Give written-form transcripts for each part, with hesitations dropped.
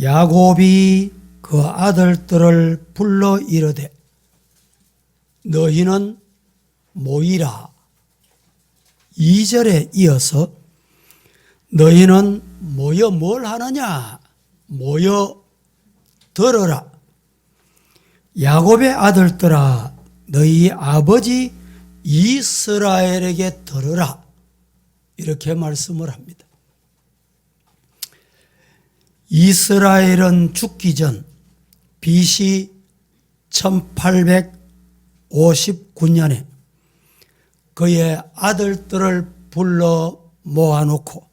야곱이 그 아들들을 불러 이르되 너희는 모이라. 2절에 이어서 너희는 모여 뭘 하느냐? 모여 들어라. 야곱의 아들들아 너희 아버지 이스라엘에게 들으라. 이렇게 말씀을 합니다. 이스라엘은 죽기 전 BC 1859년에 그의 아들들을 불러 모아놓고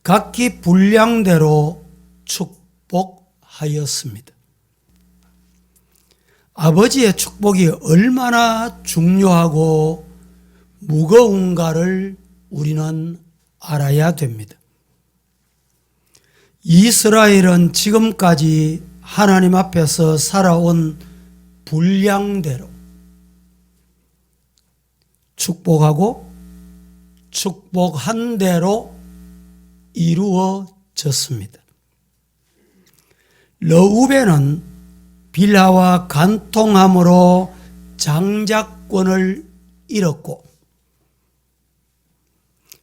각기 분량대로 축복하였습니다. 아버지의 축복이 얼마나 중요하고 무거운가를 우리는 알아야 됩니다. 이스라엘은 지금까지 하나님 앞에서 살아온 분량대로 축복하고 축복한 대로 이루어졌습니다. 러우벤은 빌하와 간통함으로 장자권을 잃었고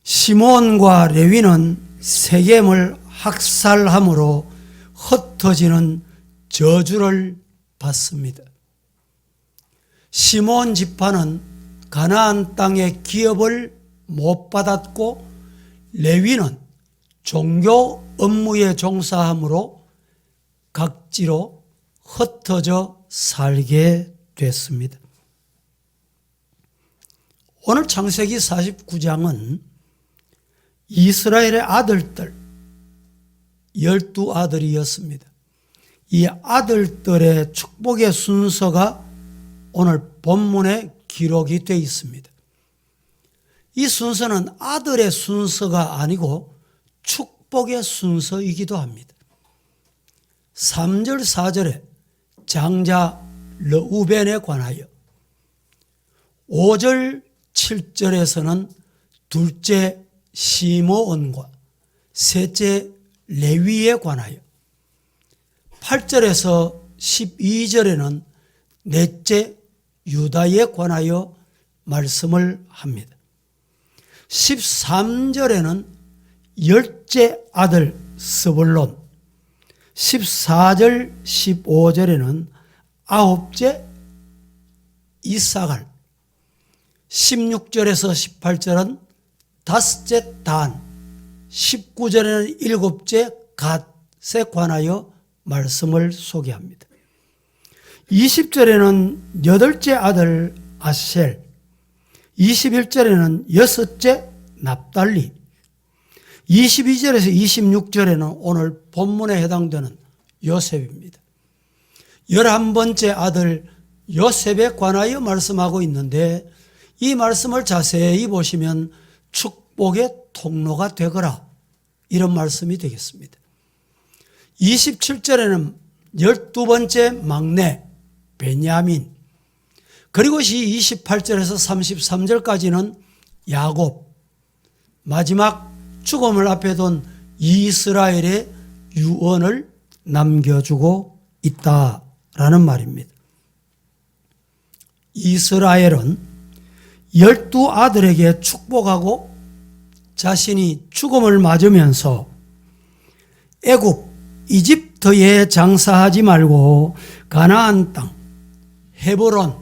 시몬과 레위는 세겜을 학살함으로 흩어지는 저주를 받습니다. 시몬 지파는 가나안 땅의 기업을 못 받았고 레위는 종교 업무에 종사함으로 각지로 흩어져 살게 됐습니다. 오늘 창세기 49장은 이스라엘의 아들들 12아들이었습니다. 이 아들들의 축복의 순서가 오늘 본문에 기록이 되어 있습니다. 이 순서는 아들의 순서가 아니고 축복의 순서이기도 합니다. 3절 4절에 장자 르우벤에 관하여 5절 7절에서는 둘째 시므온과 셋째 레위에 관하여 8절에서 12절에는 넷째 유다에 관하여 말씀을 합니다. 13절에는 열째 아들 스불론, 14절 15절에는 아홉째 이사갈, 16절에서 18절은 다섯째 단, 19절에는 일곱째 갓에 관하여 말씀을 소개합니다. 20절에는 여덟째 아들 아셀, 21절에는 여섯째 납달리, 22절에서 26절에는 오늘 본문에 해당되는 요셉입니다. 11번째 아들 요셉에 관하여 말씀하고 있는데 이 말씀을 자세히 보시면 축복의 통로가 되거라 이런 말씀이 되겠습니다. 27절에는 12번째 막내 베냐민, 그리고 28절에서 33절까지는 야곱, 마지막 죽음을 앞에 둔 이스라엘의 유언을 남겨주고 있다라는 말입니다. 이스라엘은 12아들에게 축복하고 자신이 죽음을 맞으면서 애굽, 이집트에 장사하지 말고 가나안 땅, 헤브론,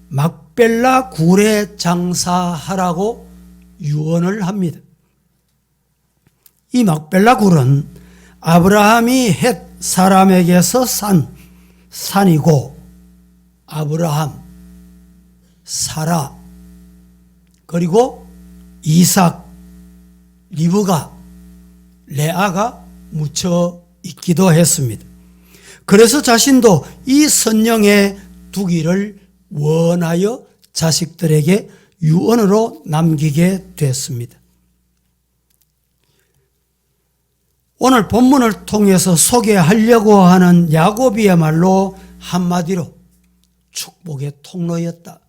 막벨라 굴에 장사하라고 유언을 합니다. 이 막벨라 굴은 아브라함이 헷 사람에게서 산 산이고 아브라함, 사라, 그리고 이삭, 리브가, 레아가 묻혀 있기도 했습니다. 그래서 자신도 이 선영에 두기를 원하여 자식들에게 유언으로 남기게 됐습니다. 오늘 본문을 통해서 소개하려고 하는 야곱이야말로 한마디로 축복의 통로였다.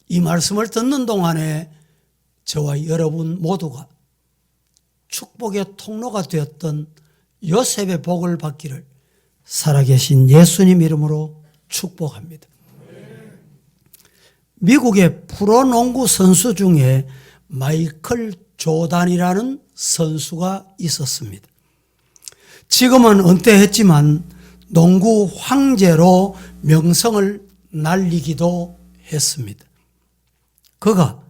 이 말씀을 듣는 동안에 저와 여러분 모두가 축복의 통로가 되었던 요셉의 복을 받기를 살아계신 예수님 이름으로 축복합니다. 미국의 프로농구 선수 중에 마이클 조단이라는 선수가 있었습니다. 지금은 은퇴했지만 농구 황제로 명성을 날리기도 했습니다. 그가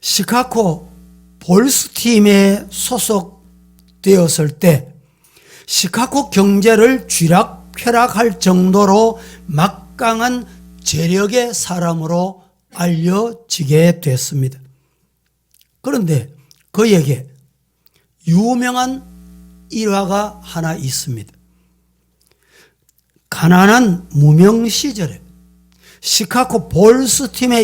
시카고 볼스 팀에 소속되었을 때 시카고 경제를 쥐락펴락할 정도로 막강한 재력의 사람으로 알려지게 됐습니다. 그런데 그에게 유명한 일화가 하나 있습니다. 가난한 무명 시절에 시카고 볼스 팀에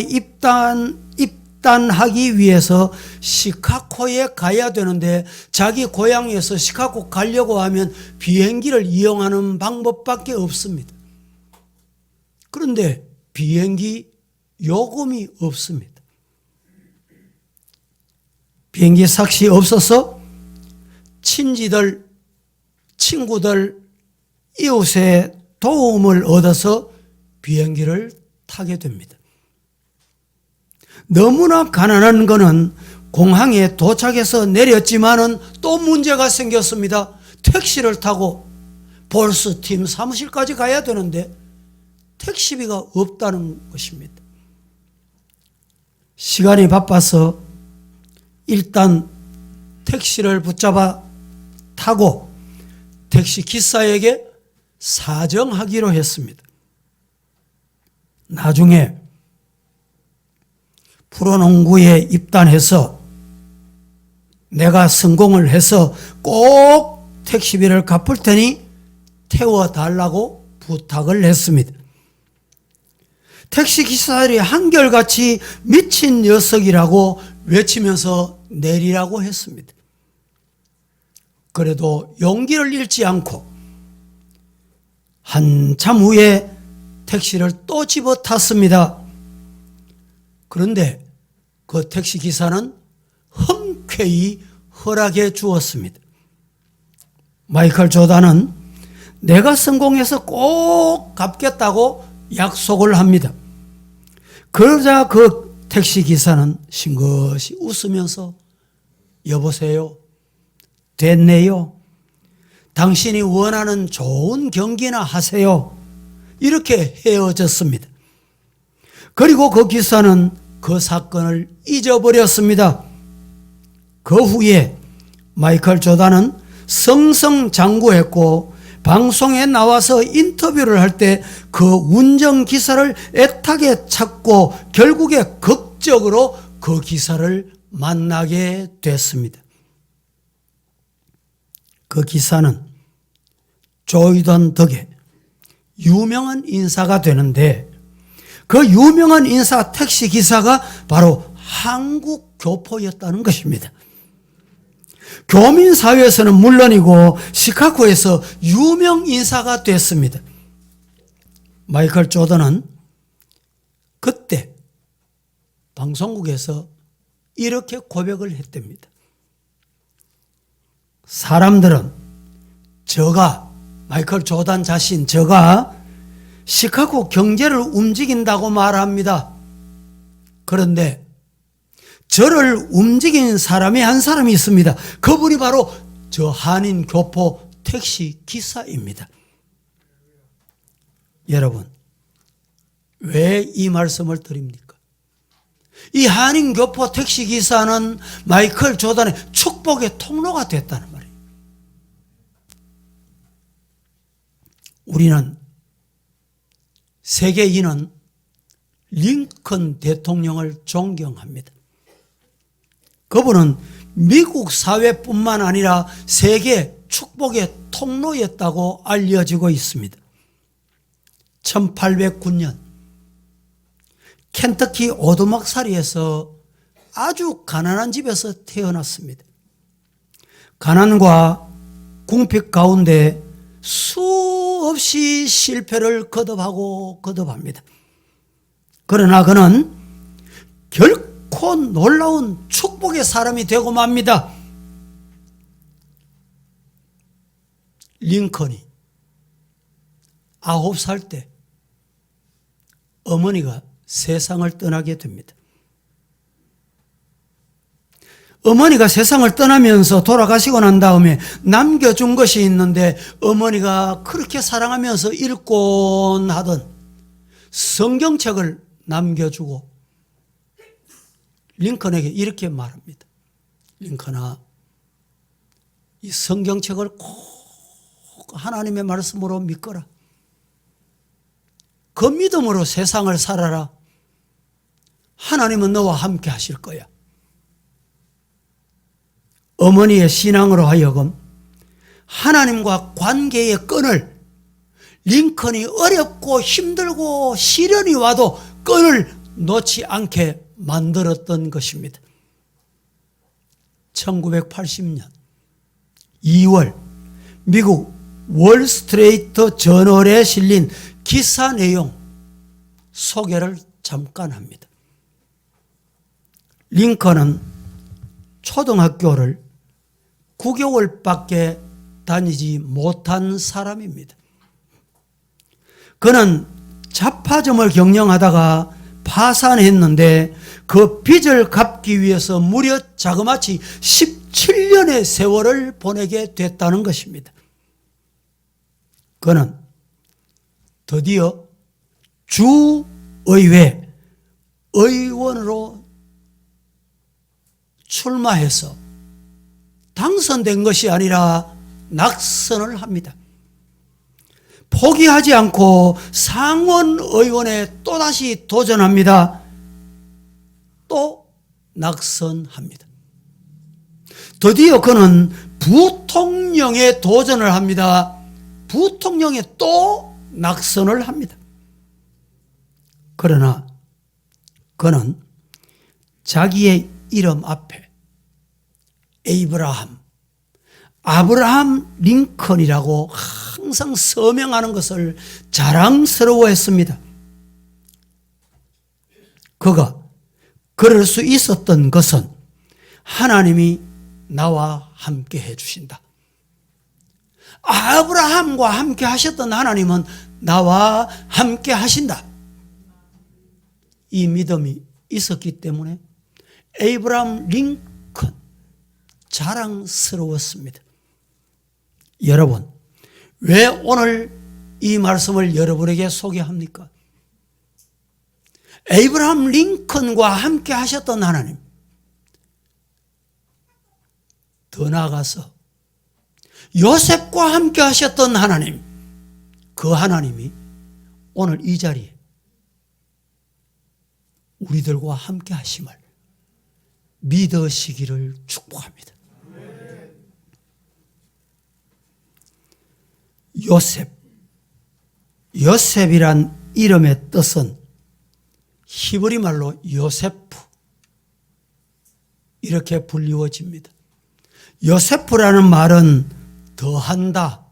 입단하기 위해서 시카고에 가야 되는데 자기 고향에서 시카고 가려고 하면 비행기를 이용하는 방법밖에 없습니다. 그런데 비행기 요금이 없습니다. 비행기 삭시 없어서 친지들, 친구들, 이웃의 도움을 얻어서 비행기를 타게 됩니다. 너무나 가난한 것은 공항에 도착해서 내렸지만은 또 문제가 생겼습니다. 택시를 타고 볼스 팀 사무실까지 가야 되는데 택시비가 없다는 것입니다. 시간이 바빠서 일단 택시를 붙잡아 타고 택시 기사에게 사정하기로 했습니다. 나중에 프로농구에 입단해서 내가 성공을 해서 꼭 택시비를 갚을 테니 태워달라고 부탁을 했습니다. 택시기사들이 한결같이 미친 녀석이라고 외치면서 내리라고 했습니다. 그래도 용기를 잃지 않고 한참 후에 택시를 또 집어 탔습니다. 그런데 그 택시기사는 흔쾌히 허락해 주었습니다. 마이클 조단은 내가 성공해서 꼭 갚겠다고 약속을 합니다. 그러자 그 택시기사는 싱긋이 웃으면서 여보세요, 됐네요. 당신이 원하는 좋은 경기나 하세요. 이렇게 헤어졌습니다. 그리고 그 기사는 그 사건을 잊어버렸습니다. 그 후에 마이클 조단은 승승장구했고 방송에 나와서 인터뷰를 할 때 그 운전기사를 애타게 찾고 결국에 극적으로 그 기사를 만나게 됐습니다. 그 기사는 조이던 덕에 유명한 인사가 되는데 그 유명한 인사 택시기사가 바로 한국교포였다는 것입니다. 교민사회에서는 물론이고 시카고에서 유명 인사가 됐습니다. 마이클 조던은 그때 방송국에서 이렇게 고백을 했답니다. 사람들은 마이클 조던 자신, 저가 시카고 경제를 움직인다고 말합니다. 그런데 저를 움직인 사람이 한 사람이 있습니다. 그분이 바로 저 한인 교포 택시 기사입니다. 여러분, 왜 이 말씀을 드립니까? 이 한인 교포 택시 기사는 마이클 조던의 축복의 통로가 됐다는 말이에요. 우리는 세계인은 링컨 대통령을 존경합니다. 그분은 미국 사회뿐만 아니라 세계 축복의 통로였다고 알려지고 있습니다. 1809년 켄터키 오두막살이에서 아주 가난한 집에서 태어났습니다. 가난과 궁핍 가운데 수없이 실패를 거듭합니다. 그러나 그는 결코 놀라운 축복의 사람이 되고 맙니다. 링컨이 9살 때 어머니가 세상을 떠나게 됩니다. 어머니가 세상을 떠나면서 돌아가시고 난 다음에 남겨준 것이 있는데, 어머니가 그렇게 사랑하면서 읽곤 하던 성경책을 남겨주고 링컨에게 이렇게 말합니다. 링컨아, 이 성경책을 꼭 하나님의 말씀으로 믿거라. 그 믿음으로 세상을 살아라. 하나님은 너와 함께 하실 거야. 어머니의 신앙으로 하여금 하나님과 관계의 끈을, 링컨이 어렵고 힘들고 시련이 와도 끈을 놓지 않게 만들었던 것입니다. 1980년 2월 미국 월스트리트 저널에 실린 기사 내용 소개를 잠깐 합니다. 링컨은 초등학교를 9개월밖에 다니지 못한 사람입니다. 그는 잡화점을 경영하다가 파산했는데 그 빚을 갚기 위해서 무려 자그마치 17년의 세월을 보내게 됐다는 것입니다. 그는 드디어 주의회 의원으로 출마해서 당선된 것이 아니라 낙선을 합니다. 포기하지 않고 상원 의원에 또다시 도전합니다. 또 낙선합니다. 드디어 그는 부통령에 도전을 합니다. 부통령에 또 낙선을 합니다. 그러나 그는 자기의 이름 앞에 아브라함 링컨이라고 항상 서명하는 것을 자랑스러워했습니다. 그가 그럴 수 있었던 것은 하나님이 나와 함께 해주신다. 아브라함과 함께 하셨던 하나님은 나와 함께 하신다. 이 믿음이 있었기 때문에 에이브라함 링컨 자랑스러웠습니다. 여러분, 왜 오늘 이 말씀을 여러분에게 소개합니까? 에이브라함 링컨과 함께 하셨던 하나님, 더 나아가서 요셉과 함께 하셨던 하나님, 그 하나님이 오늘 이 자리에 우리들과 함께 하심을 믿으시기를 축복합니다. 요셉이란 이름의 뜻은 히브리 말로 요세프, 이렇게 불리워집니다. 요세프라는 말은 더한다,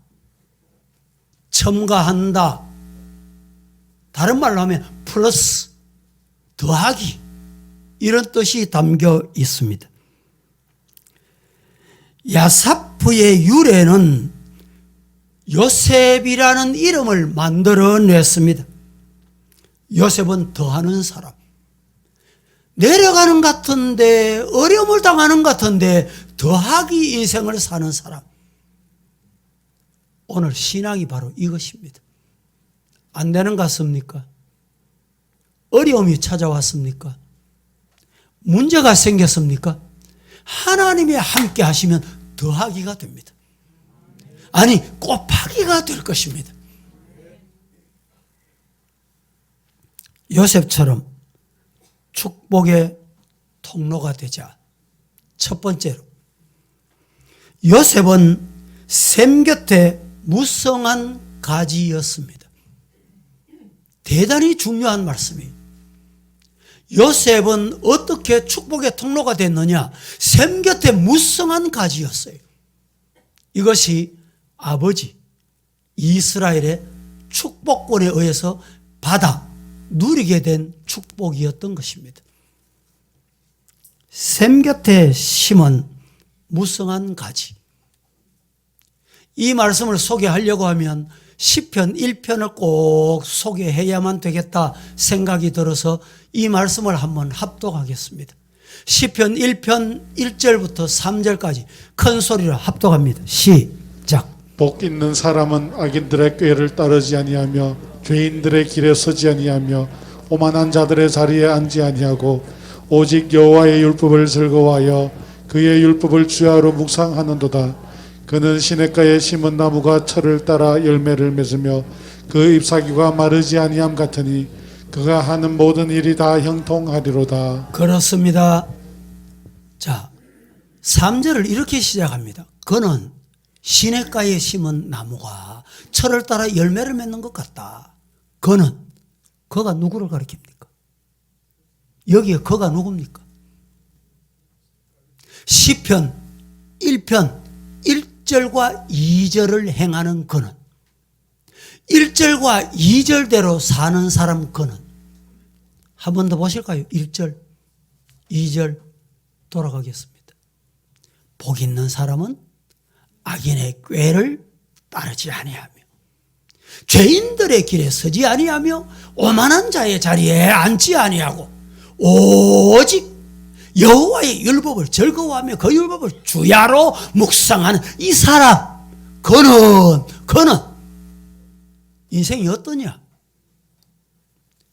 첨가한다, 다른 말로 하면 플러스, 더하기, 이런 뜻이 담겨 있습니다. 야사프의 유래는 요셉이라는 이름을 만들어냈습니다. 요셉은 더하는 사람, 내려가는 것 같은데, 어려움을 당하는 것 같은데 더하기 인생을 사는 사람. 오늘 신앙이 바로 이것입니다. 안 되는 것 같습니까? 어려움이 찾아왔습니까? 문제가 생겼습니까? 하나님이 함께 하시면 더하기가 됩니다. 아니, 곱하기가 될 것입니다. 요셉처럼 축복의 통로가 되자, 첫 번째로 요셉은 샘 곁에 무성한 가지였습니다. 대단히 중요한 말씀이에요. 요셉은 어떻게 축복의 통로가 됐느냐? 샘 곁에 무성한 가지였어요. 이것이 아버지 이스라엘의 축복권에 의해서 받아 누리게 된 축복이었던 것입니다. 샘 곁에 심은 무성한 가지. 이 말씀을 소개하려고 하면 시편 1편을 꼭 소개해야만 되겠다 생각이 들어서 이 말씀을 한번 합독하겠습니다. 시편 1편 1절부터 3절까지 큰 소리로 합독합니다. 시작. 복 있는 사람은 악인들의 꾀를 따르지 아니하며 죄인들의 길에 서지 아니하며 오만한 자들의 자리에 앉지 아니하고 오직 여호와의 율법을 즐거워하여 그의 율법을 주야로 묵상하는도다. 그는 시냇가에 심은 나무가 철을 따라 열매를 맺으며 그 잎사귀가 마르지 아니함 같으니 그가 하는 모든 일이 다 형통하리로다. 그렇습니다. 자, 3절을 이렇게 시작합니다. 그는 시냇가에 심은 나무가 철을 따라 열매를 맺는 것 같다. 그가 누구를 가리킵니까? 여기에 그가 누굽니까? 시편 1편 1절과 2절을 행하는 그는, 1절과 2절대로 사는 사람 그는. 한 번 더 보실까요? 1절, 2절 돌아가겠습니다. 복 있는 사람은 악인의 꾀를 따르지 아니하며 죄인들의 길에 서지 아니하며 오만한 자의 자리에 앉지 아니하고 오직 여호와의 율법을 즐거워하며 그 율법을 주야로 묵상하는 이 사람, 그는 인생이 어떠냐?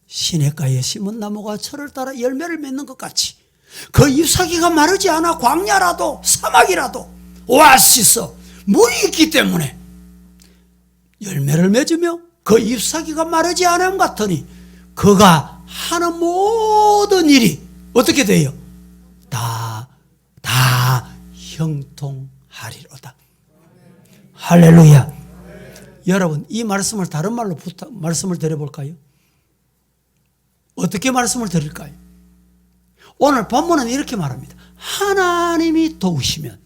시냇가에 심은 나무가 철을 따라 열매를 맺는 것 같이 그 잎사귀가 마르지 않아 광야라도 사막이라도 오아시스 물이 있기 때문에 열매를 맺으며 그 잎사귀가 마르지 않음 같으니 그가 하는 모든 일이 어떻게 돼요? 다 형통하리로다. 할렐루야. 여러분, 이 말씀을 다른 말로 말씀을 드려볼까요? 어떻게 말씀을 드릴까요? 오늘 본문은 이렇게 말합니다. 하나님이 도우시면,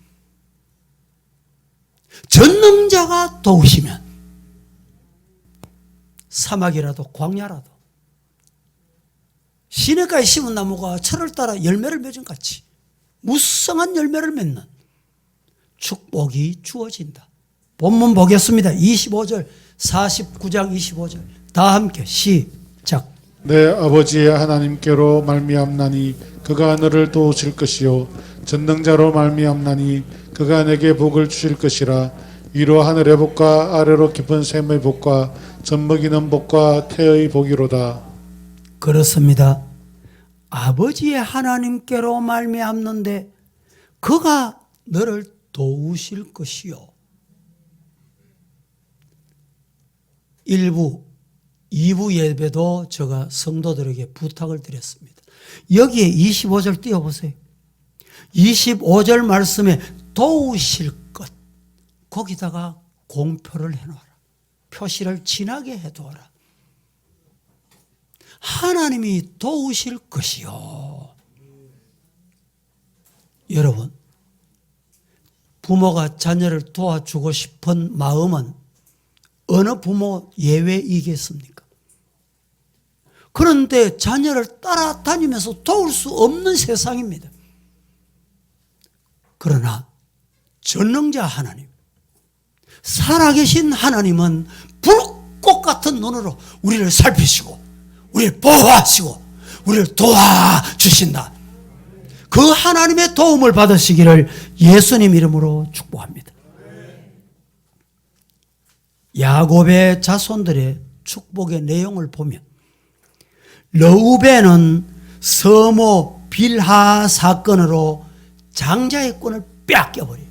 전능자가 도우시면 사막이라도 광야라도 시냇가에 심은 나무가 철을 따라 열매를 맺은 같이 무성한 열매를 맺는 축복이 주어진다. 본문 보겠습니다. 25절, 49장 25절 다 함께 시작. 내 아버지의 하나님께로 말미암나니 그가 너를 도우실 것이요 전능자로 말미암나니 그가 내게 복을 주실 것이라. 위로 하늘의 복과 아래로 깊은 샘의 복과 젖먹이는 복과 태의 복이로다. 그렇습니다. 아버지의 하나님께로 말미암는데 그가 너를 도우실 것이요. 1부, 2부 예배도 제가 성도들에게 부탁을 드렸습니다. 여기에 25절 띄워보세요. 25절 말씀에 도우실 것, 거기다가 공표를 해놓아라. 표시를 진하게 해두어라. 하나님이 도우실 것이요. 여러분, 부모가 자녀를 도와주고 싶은 마음은 어느 부모 예외이겠습니까? 그런데 자녀를 따라다니면서 도울 수 없는 세상입니다. 그러나 전능자 하나님, 살아계신 하나님은 불꽃 같은 눈으로 우리를 살피시고 우리를 보호하시고 우리를 도와주신다. 그 하나님의 도움을 받으시기를 예수님 이름으로 축복합니다. 야곱의 자손들의 축복의 내용을 보면 르우벤은 서모 빌하 사건으로 장자의 꾼을 뺏겨버려요.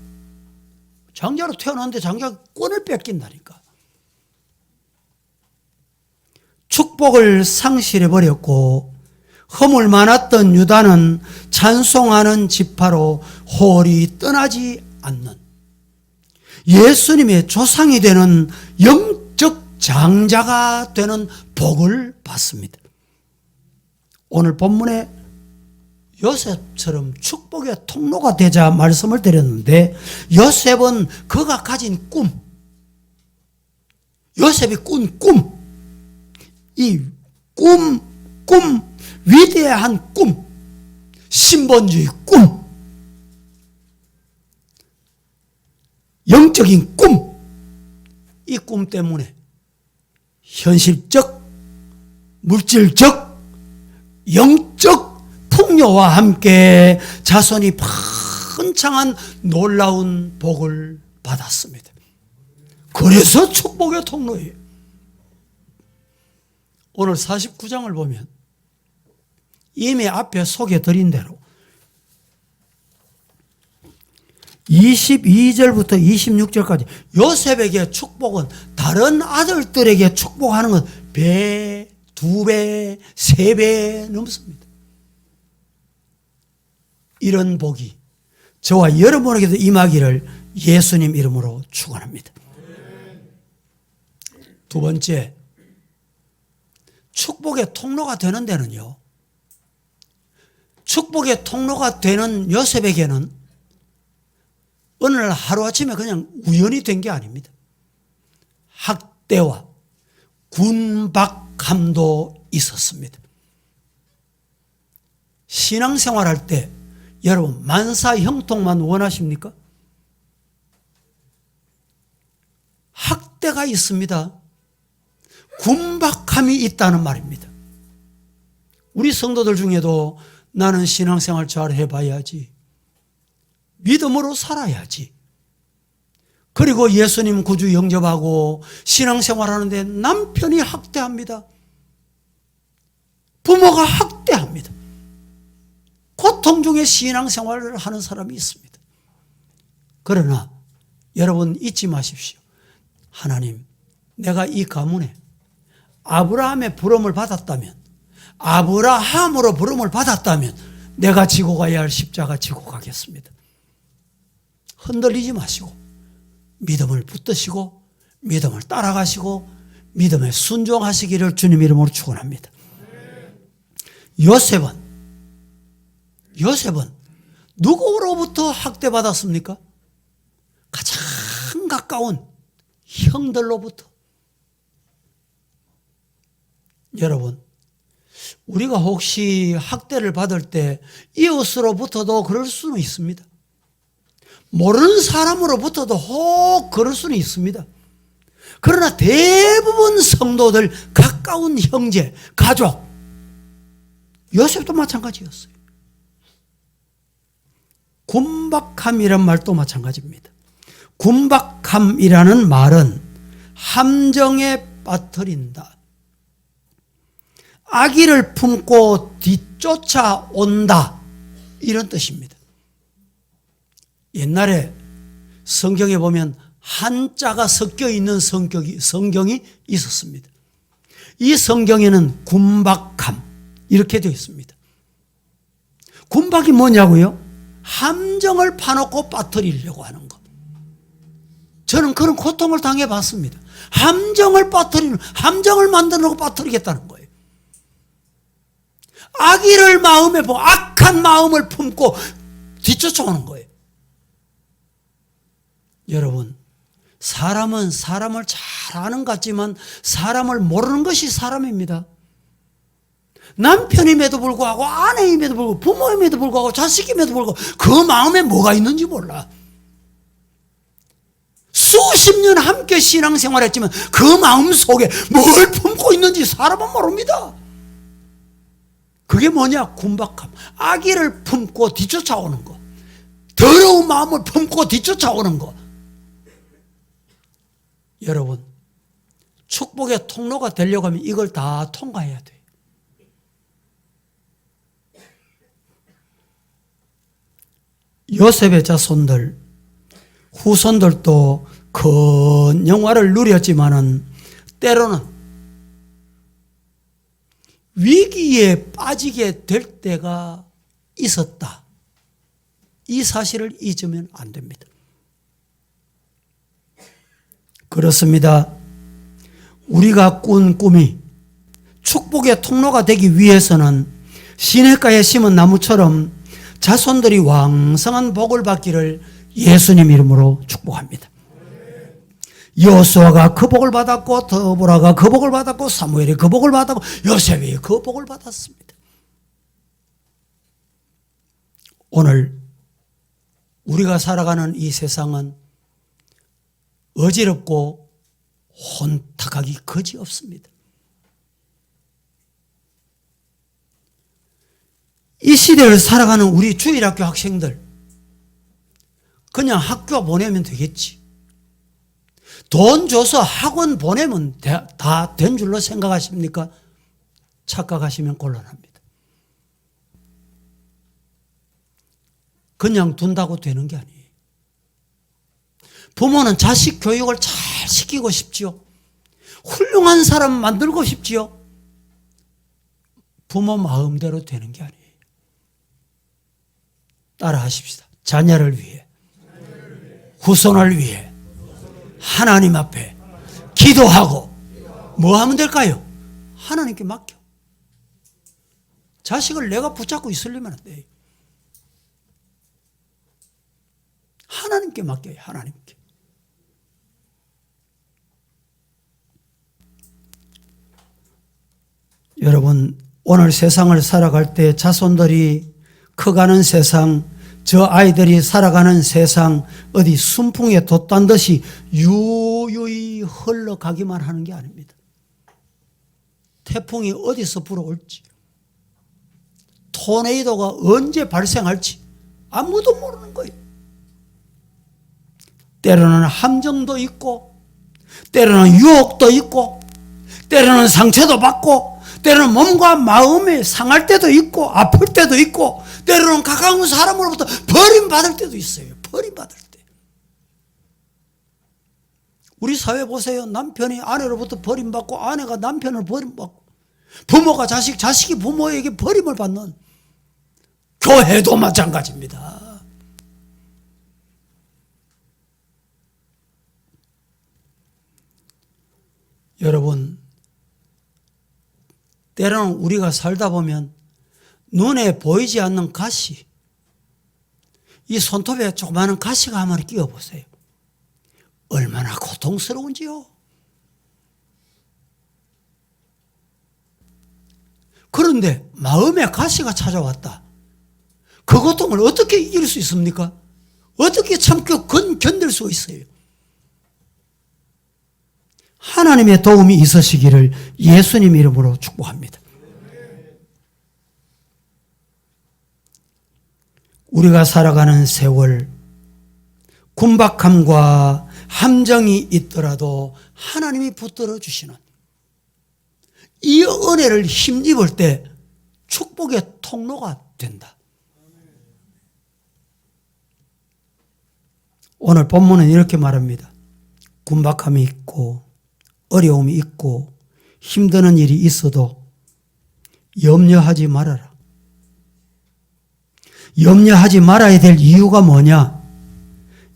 장자로 태어났는데 장자가 꾼을 뺏긴다니까. 축복을 상실해버렸고 허물 많았던 유다는 찬송하는 지파로 홀이 떠나지 않는 예수님의 조상이 되는 영적 장자가 되는 복을 받습니다. 오늘 본문에 요셉처럼 축복의 통로가 되자 말씀을 드렸는데 요셉은 그가 가진 꿈, 요셉이 꾼 꿈, 이 꿈, 위대한 꿈, 신본주의 꿈, 영적인 꿈, 이 꿈 때문에 현실적, 물질적, 영적 풍요와 함께 자손이 번창한 놀라운 복을 받았습니다. 그래서 축복의 통로예요. 오늘 49장을 보면 이미 앞에 소개드린 대로 22절부터 26절까지 요셉에게 축복은 다른 아들들에게 축복하는 건 배, 2배, 3배 넘습니다. 이런 복이 저와 여러분에게도 임하기를 예수님 이름으로 축원합니다. 두 번째, 축복의 통로가 되는 데는요, 축복의 통로가 되는 요셉에게는 어느 날 하루아침에 그냥 우연이 된 게 아닙니다. 학대와 군박함도 있었습니다. 신앙생활할 때 여러분 만사형통만 원하십니까? 학대가 있습니다. 군박함이 있다는 말입니다. 우리 성도들 중에도 나는 신앙생활 잘 해봐야지, 믿음으로 살아야지, 그리고 예수님 구주 영접하고 신앙생활하는데 남편이 학대합니다. 부모가 학대합니다. 고통 중에 신앙생활을 하는 사람이 있습니다. 그러나 여러분 잊지 마십시오. 하나님, 내가 이 가문에 아브라함의 부름을 받았다면, 아브라함으로 부름을 받았다면 내가 지고 가야 할 십자가 지고 가겠습니다. 흔들리지 마시고 믿음을 붙드시고 믿음을 따라가시고 믿음에 순종하시기를 주님 이름으로 축원합니다. 요셉은 누구로부터 학대받았습니까? 가장 가까운 형들로부터. 여러분, 우리가 혹시 학대를 받을 때 이웃으로부터도 그럴 수는 있습니다. 모르는 사람으로부터도 혹 그럴 수는 있습니다. 그러나 대부분 성도들, 가까운 형제, 가족, 요셉도 마찬가지였어요. 군박함이란 말도 마찬가지입니다. 군박함이라는 말은 함정에 빠뜨린다, 악의를 품고 뒤쫓아온다, 이런 뜻입니다. 옛날에 성경에 보면 한자가 섞여 있는 성경이 있었습니다. 이 성경에는 군박함 이렇게 되어 있습니다. 군박이 뭐냐고요? 함정을 파놓고 빠뜨리려고 하는 것. 저는 그런 고통을 당해봤습니다. 함정을 만들어놓고 빠뜨리겠다는 거예요. 악의를 마음에 보고 악한 마음을 품고 뒤쫓아오는 거예요. 여러분, 사람은 사람을 잘 아는 것 같지만 사람을 모르는 것이 사람입니다. 남편임에도 불구하고, 아내임에도 불구하고, 부모임에도 불구하고, 자식임에도 불구하고 그 마음에 뭐가 있는지 몰라. 수십 년 함께 신앙생활했지만 그 마음 속에 뭘 품고 있는지 사람은 모릅니다. 그게 뭐냐? 군박함. 악의를 품고 뒤쫓아오는 거, 더러운 마음을 품고 뒤쫓아오는 거. 여러분, 축복의 통로가 되려고 하면 이걸 다 통과해야 돼요. 요셉의 자손들, 후손들도 큰 영화를 누렸지만은 때로는 위기에 빠지게 될 때가 있었다. 이 사실을 잊으면 안 됩니다. 그렇습니다. 우리가 꾼 꿈이 축복의 통로가 되기 위해서는 시냇가에 심은 나무처럼 자손들이 왕성한 복을 받기를 예수님 이름으로 축복합니다. 여호수아가 그 복을 받았고, 드보라가 그 복을 받았고, 사무엘이 그 복을 받았고, 요셉이 그 복을 받았습니다. 오늘 우리가 살아가는 이 세상은 어지럽고 혼탁하기 거지없습니다. 이 시대를 살아가는 우리 주일학교 학생들, 그냥 학교 보내면 되겠지. 돈 줘서 학원 보내면 다 된 줄로 생각하십니까? 착각하시면 곤란합니다. 그냥 둔다고 되는 게 아니에요. 부모는 자식 교육을 잘 시키고 싶지요. 훌륭한 사람 만들고 싶지요. 부모 마음대로 되는 게 아니에요. 따라 하십시다. 자녀를 위해, 후손을 위해 하나님 앞에 기도하고 뭐 하면 될까요? 하나님께 맡겨. 자식을 내가 붙잡고 있으려면 안 돼요. 하나님께 맡겨요. 하나님께. 여러분, 오늘 세상을 살아갈 때 자손들이 커가는 세상, 저 아이들이 살아가는 세상, 어디 순풍에 돛단 듯이 유유히 흘러가기만 하는 게 아닙니다. 태풍이 어디서 불어올지, 토네이도가 언제 발생할지 아무도 모르는 거예요. 때로는 함정도 있고, 때로는 유혹도 있고, 때로는 상처도 받고, 때로는 몸과 마음이 상할 때도 있고, 아플 때도 있고, 때로는 가까운 사람으로부터 버림받을 때도 있어요. 버림받을 때. 우리 사회 보세요. 남편이 아내로부터 버림받고, 아내가 남편을 버림받고, 부모가 자식, 자식이 부모에게 버림을 받는, 교회도 마찬가지입니다. 여러분, 때로는 우리가 살다 보면 눈에 보이지 않는 가시, 이 손톱에 조그마한 가시가 한 마리 끼워보세요. 얼마나 고통스러운지요. 그런데 마음에 가시가 찾아왔다. 그 고통을 어떻게 이길 수 있습니까? 어떻게 참고 견딜 수 있어요? 하나님의 도움이 있으시기를 예수님 이름으로 축복합니다. 우리가 살아가는 세월, 군박함과 함정이 있더라도 하나님이 붙들어 주시는 이 은혜를 힘입을 때 축복의 통로가 된다. 오늘 본문은 이렇게 말합니다. 군박함이 있고 어려움이 있고 힘드는 일이 있어도 염려하지 말아라. 염려하지 말아야 될 이유가 뭐냐?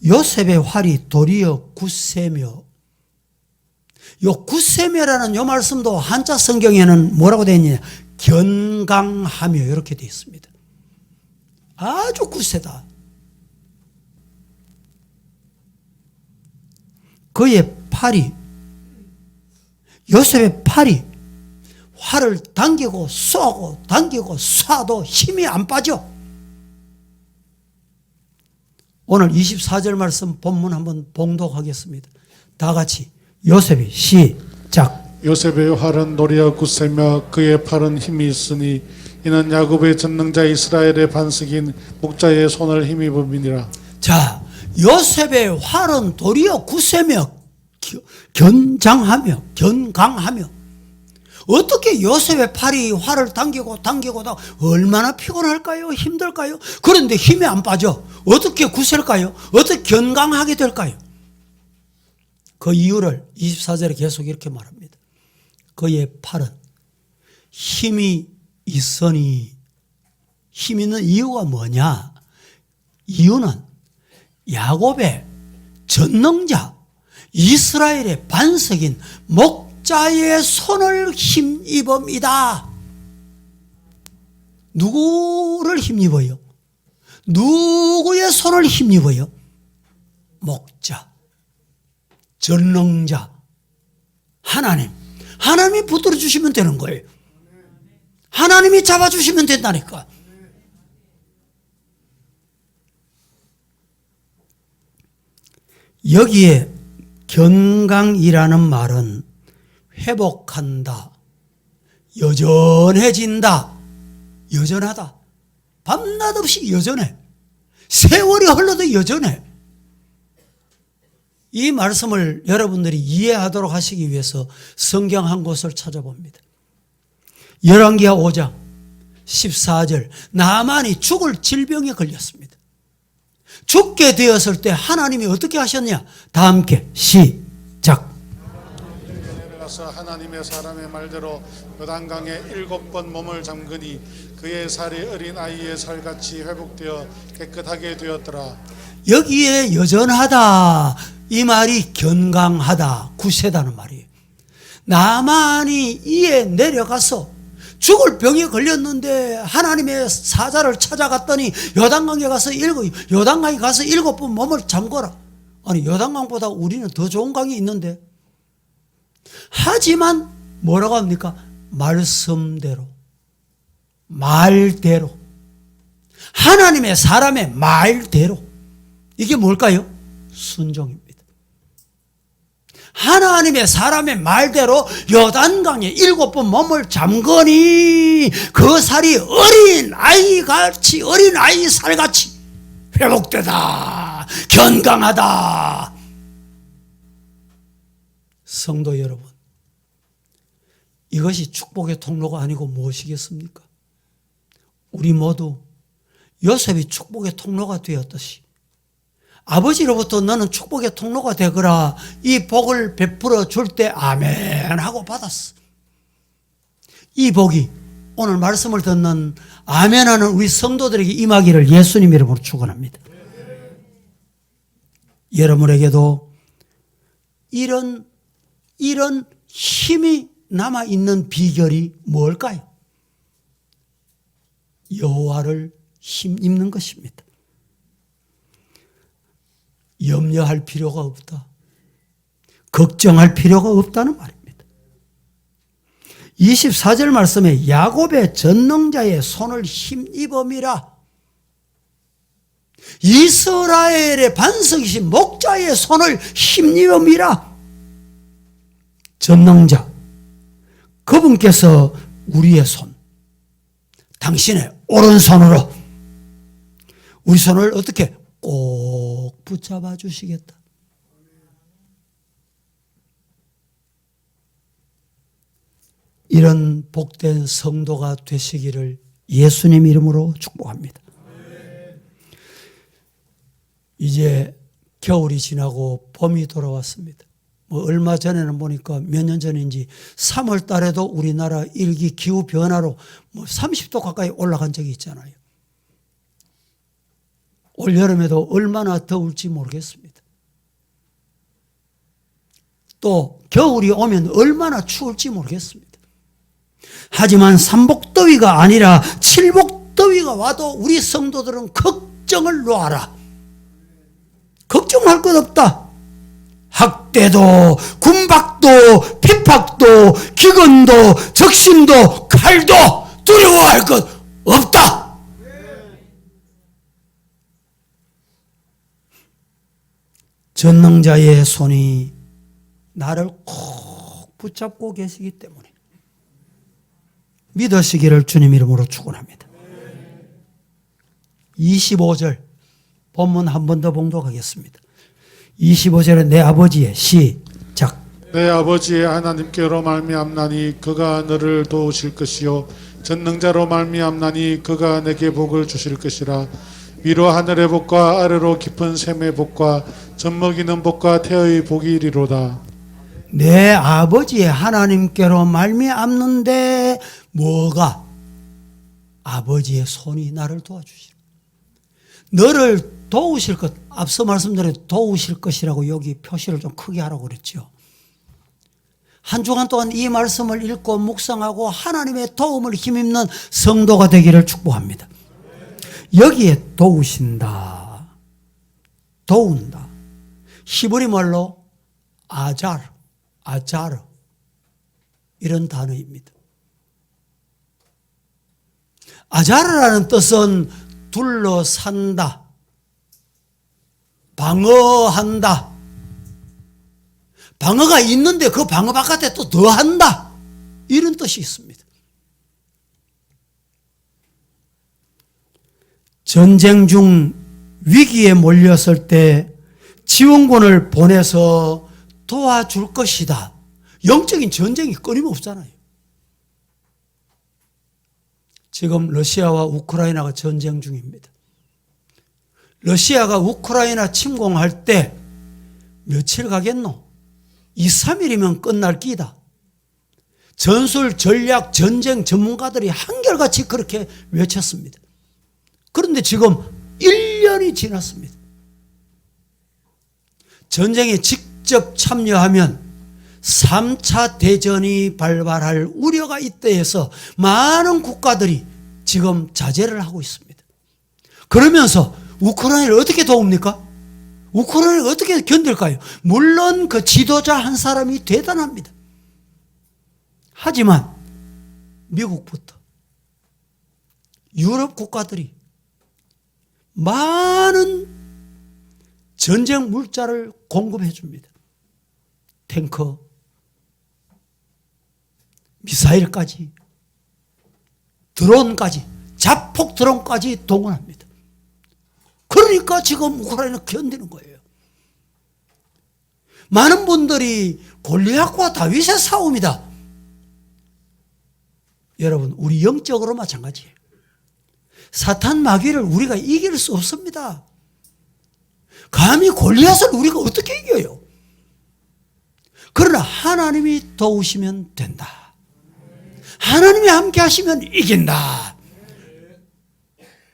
요셉의 활이 도리어 굳세며, 요 굳세며라는 요 말씀도 한자 성경에는 뭐라고 되어 있느냐? 견강하며 이렇게 되어 있습니다. 아주 굳세다. 그의 팔이, 요셉의 팔이 활을 당기고 쏘고 당기고 쏴도 힘이 안 빠져. 오늘 24절 말씀 본문 한번 봉독하겠습니다. 다 같이 요셉이 시작. 요셉의 활은 도리어 굳세며 그의 팔은 힘이 있으니 이는 야곱의 전능자 이스라엘의 반석인 목자의 손을 힘입음이니라. 자, 요셉의 활은 도리어 굳세며 견장하며 견강하며. 어떻게 요셉의 팔이 활을 당기고 얼마나 피곤할까요? 힘들까요? 그런데 힘이 안 빠져. 어떻게 굳셀까요? 어떻게 견강하게 될까요? 그 이유를 24절에 계속 이렇게 말합니다. 그의 팔은 힘이 있으니, 힘 있는 이유가 뭐냐? 이유는 야곱의 전능자 이스라엘의 반석인 목자의 손을 힘입음이다. 누구를 힘입어요? 누구의 손을 힘입어요? 목자, 전능자, 하나님. 하나님이 붙들어 주시면 되는 거예요. 하나님이 잡아주시면 된다니까. 여기에 견강이라는 말은 회복한다, 여전해진다, 여전하다. 밤낮 없이 여전해. 세월이 흘러도 여전해. 이 말씀을 여러분들이 이해하도록 하시기 위해서 성경 한 곳을 찾아봅니다. 열왕기하 5장 14절, 나만이 죽을 질병에 걸렸습니다. 죽게 되었을 때 하나님이 어떻게 하셨냐? 다 함께 시작. 내려가서 하나님의 사람의 말대로 요단강에 7번 몸을 잠그니 그의 살이 어린 아이의 살같이 회복되어 깨끗하게 되었더라. 여기에 여전하다 이 말이 견강하다, 구세다는 말이에요. 나만이 이에 내려가서 죽을 병에 걸렸는데 하나님의 사자를 찾아갔더니 요단강에 가서 요단강에 가서 7번 몸을 잠궈라. 아니, 요단강보다 우리는 더 좋은 강이 있는데. 하지만 뭐라고 합니까? 말씀대로, 말대로, 하나님의 사람의 말대로. 이게 뭘까요? 순종입니다. 하나님의 사람의 말대로 요단강에 7번 몸을 잠그니 그 살이 어린 아이같이, 어린 아이 살같이 회복되다, 견강하다. 성도 여러분, 이것이 축복의 통로가 아니고 무엇이겠습니까? 우리 모두 요셉이 축복의 통로가 되었듯이 아버지로부터 너는 축복의 통로가 되거라, 이 복을 베풀어 줄 때 아멘 하고 받았어. 이 복이 오늘 말씀을 듣는 아멘하는 우리 성도들에게 임하기를 예수님 이름으로 축원합니다. 여러분에게도 이런 힘이 남아있는 비결이 뭘까요? 여호와를 힘입는 것입니다. 염려할 필요가 없다, 걱정할 필요가 없다는 말입니다. 24절 말씀에 야곱의 전능자의 손을 힘입음이라, 이스라엘의 반석이신 목자의 손을 힘입음이라. 전능자, 그분께서 우리의 손, 당신의 오른손으로 우리 손을 어떻게 꼭 붙잡아 주시겠다. 이런 복된 성도가 되시기를 예수님 이름으로 축복합니다. 이제 겨울이 지나고 봄이 돌아왔습니다. 얼마 전에는 보니까 몇 년 전인지 3월 달에도 우리나라 일기 기후 변화로 30도 가까이 올라간 적이 있잖아요. 올 여름에도 얼마나 더울지 모르겠습니다. 또 겨울이 오면 얼마나 추울지 모르겠습니다. 하지만 삼복더위가 아니라 칠복더위가 와도 우리 성도들은 걱정을 놓아라. 걱정할 것 없다. 학대도, 군박도, 핍박도, 기근도, 적신도, 칼도 두려워할 것 없다. 전능자의 손이 나를 꼭 붙잡고 계시기 때문에 믿으시기를 주님 이름으로 축원합니다. 25절 본문 한 번 더 봉독하겠습니다. 25절에 내 아버지의 시작. 내 아버지의 하나님께로 말미암나니 그가 너를 도우실 것이요 전능자로 말미암나니 그가 내게 복을 주실 것이라. 위로 하늘의 복과 아래로 깊은 샘의 복과 젖먹이는 복과 태의 복이 이리로다. 내 아버지의 하나님께로 말미암는데 뭐가? 아버지의 손이 나를 도와주시라. 너를 도우실 것, 앞서 말씀드린 도우실 것이라고 여기 표시를 좀 크게 하라고 그랬죠. 한 주간 동안 이 말씀을 읽고 묵상하고 하나님의 도움을 힘입는 성도가 되기를 축복합니다. 여기에 도우신다, 도운다, 히브리 말로 아자르 이런 단어입니다. 아자르라는 뜻은 둘러산다, 방어한다, 방어가 있는데 그 방어 바깥에 또 더한다, 이런 뜻이 있습니다. 전쟁 중 위기에 몰렸을 때 지원군을 보내서 도와줄 것이다. 영적인 전쟁이 끊임없잖아요. 지금 러시아와 우크라이나가 전쟁 중입니다. 러시아가 우크라이나 침공할 때 며칠 가겠노? 2, 3일이면 끝날 끼다. 전술, 전략, 전쟁 전문가들이 한결같이 그렇게 외쳤습니다. 그런데 지금 1년이 지났습니다. 전쟁에 직접 참여하면 3차 대전이 발발할 우려가 있다 해서 많은 국가들이 지금 자제를 하고 있습니다. 그러면서 우크라이나를 어떻게 도웁니까? 우크라이나를 어떻게 견딜까요? 물론 그 지도자 한 사람이 대단합니다. 하지만 미국부터 유럽 국가들이 많은 전쟁 물자를 공급해 줍니다. 탱커, 미사일까지, 드론까지, 자폭 드론까지 동원합니다. 그러니까 지금 우크라이나 견디는 거예요. 많은 분들이 골리앗과 다윗의 싸움이다. 여러분, 우리 영적으로 마찬가지예요. 사탄 마귀를 우리가 이길 수 없습니다. 감히 골리앗을 우리가 어떻게 이겨요? 그러나 하나님이 도우시면 된다. 하나님이 함께 하시면 이긴다.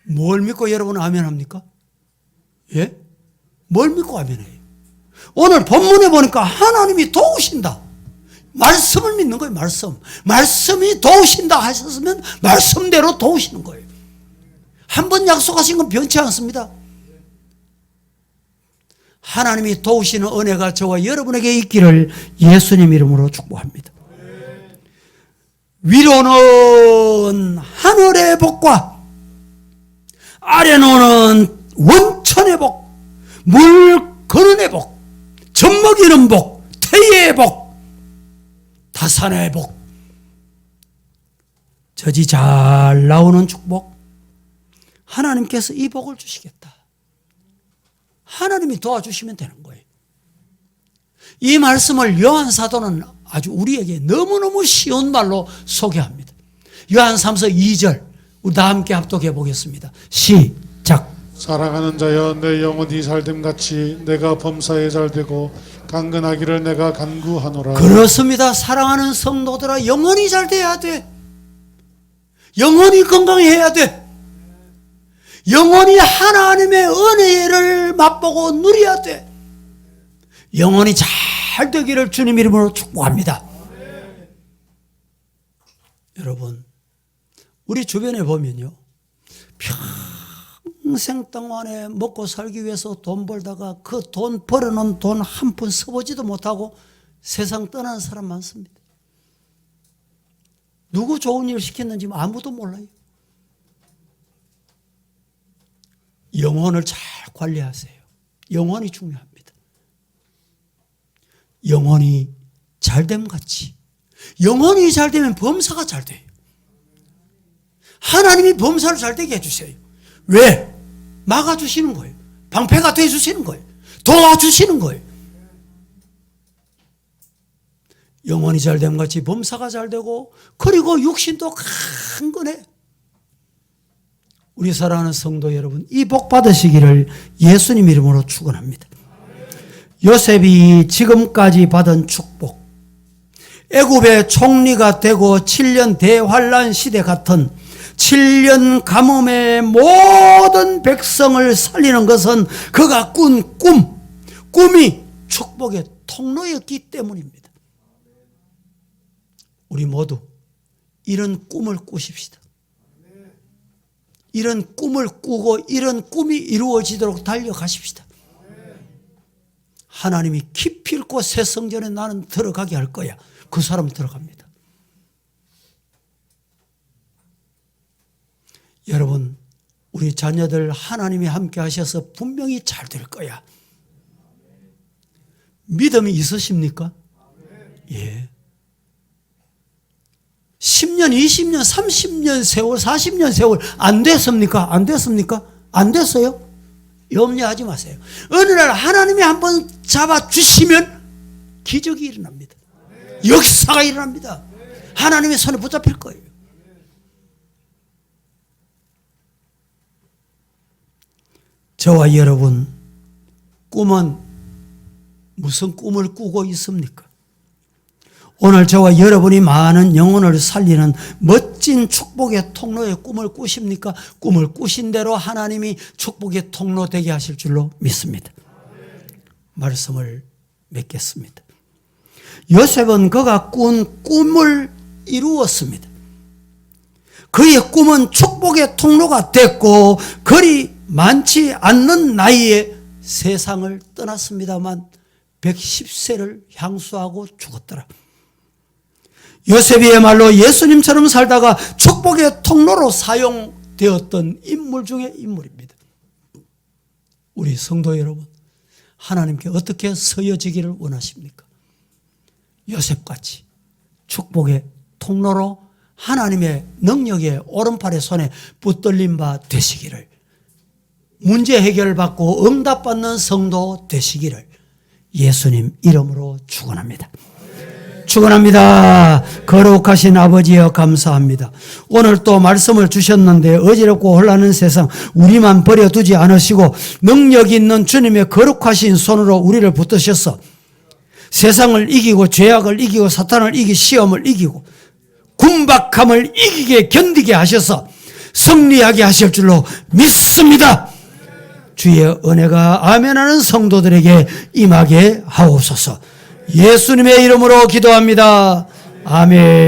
뭘 믿고 여러분 아멘 합니까? 예? 뭘 믿고 아멘 해요? 오늘 본문에 보니까 하나님이 도우신다. 말씀을 믿는 거예요, 말씀. 말씀이 도우신다 하셨으면 말씀대로 도우시는 거예요. 한 번 약속하신 건 변치 않습니다. 하나님이 도우시는 은혜가 저와 여러분에게 있기를 예수님 이름으로 축복합니다. 위로는 하늘의 복과 아래로는 원천의 복, 물 거는의 복, 젖먹이는 복, 태의 복, 다산의 복, 젖이 잘 나오는 축복, 하나님께서 이 복을 주시겠다. 하나님이 도와주시면 되는 거예요. 이 말씀을 요한 사도는 아주 우리에게 너무너무 쉬운 말로 소개합니다. 요한 3서 2절 우리 다 함께 합독해 보겠습니다. 시작. 사랑하는 자여, 내 영혼이 잘됨 같이 내가 범사에 잘되고 강건하기를 내가 간구하노라. 그렇습니다. 사랑하는 성도들아, 영혼이 잘 돼야 돼. 영혼이 건강해야 돼. 영혼이 하나님의 은혜를 맛보고 누려야 돼. 영혼이 잘 되기를 주님 이름으로 축복합니다. 여러분, 우리 주변에 보면요, 평생 동안에 먹고 살기 위해서 돈 벌다가 그 돈 벌어놓은 돈 한 푼 써보지도 못하고 세상 떠나는 사람 많습니다. 누구 좋은 일 시켰는지 아무도 몰라요. 영혼을 잘 관리하세요. 영혼이 중요합니다. 영혼이 잘됨 같이. 영혼이 잘되면 범사가 잘 돼요. 하나님이 범사를 잘 되게 해주세요. 왜? 막아주시는 거예요. 방패가 되어주시는 거예요. 도와주시는 거예요. 영혼이 잘됨 같이 범사가 잘 되고, 그리고 육신도 강건해. 우리 사랑하는 성도 여러분, 이 복 받으시기를 예수님 이름으로 축원합니다. 요셉이 지금까지 받은 축복, 애굽의 총리가 되고 7년 대환란 시대 같은 7년 가뭄의 모든 백성을 살리는 것은 그가 꾼 꿈이 축복의 통로였기 때문입니다. 우리 모두 이런 꿈을 꾸십시다. 이런 꿈을 꾸고 이런 꿈이 이루어지도록 달려가십시다. 하나님이 깊이 있고 새 성전에 나는 들어가게 할 거야. 그 사람 들어갑니다. 여러분, 우리 자녀들 하나님이 함께 하셔서 분명히 잘 될 거야. 믿음이 있으십니까? 예. 10년, 20년, 30년 세월, 40년 세월 안 됐습니까? 안 됐습니까? 안 됐어요? 염려하지 마세요. 어느 날 하나님이 한번 잡아주시면 기적이 일어납니다. 역사가 일어납니다. 하나님의 손에 붙잡힐 거예요. 저와 여러분, 꿈은 무슨 꿈을 꾸고 있습니까? 오늘 저와 여러분이 많은 영혼을 살리는 멋진 축복의 통로의 꿈을 꾸십니까? 꿈을 꾸신 대로 하나님이 축복의 통로 되게 하실 줄로 믿습니다. 말씀을 맺겠습니다. 요셉은 그가 꾼 꿈을 이루었습니다. 그의 꿈은 축복의 통로가 됐고 그리 많지 않는 나이에 세상을 떠났습니다만 110세를 향수하고 죽었더라. 요셉이야말로 예수님처럼 살다가 축복의 통로로 사용되었던 인물 중에 인물입니다. 우리 성도 여러분, 하나님께 어떻게 서여지기를 원하십니까? 요셉같이 축복의 통로로 하나님의 능력의 오른팔의 손에 붙들린 바 되시기를, 문제 해결받고 응답받는 성도 되시기를 예수님 이름으로 축원합니다. 축원합니다. 거룩하신 아버지여 감사합니다. 오늘 또 말씀을 주셨는데 어지럽고 혼란한 세상 우리만 버려두지 않으시고 능력 있는 주님의 거룩하신 손으로 우리를 붙드셔서 세상을 이기고 죄악을 이기고 사탄을 이기고 시험을 이기고 군박함을 이기게 견디게 하셔서 승리하게 하실 줄로 믿습니다. 주의 은혜가 아멘하는 성도들에게 임하게 하옵소서. 예수님의 이름으로 기도합니다. 아멘.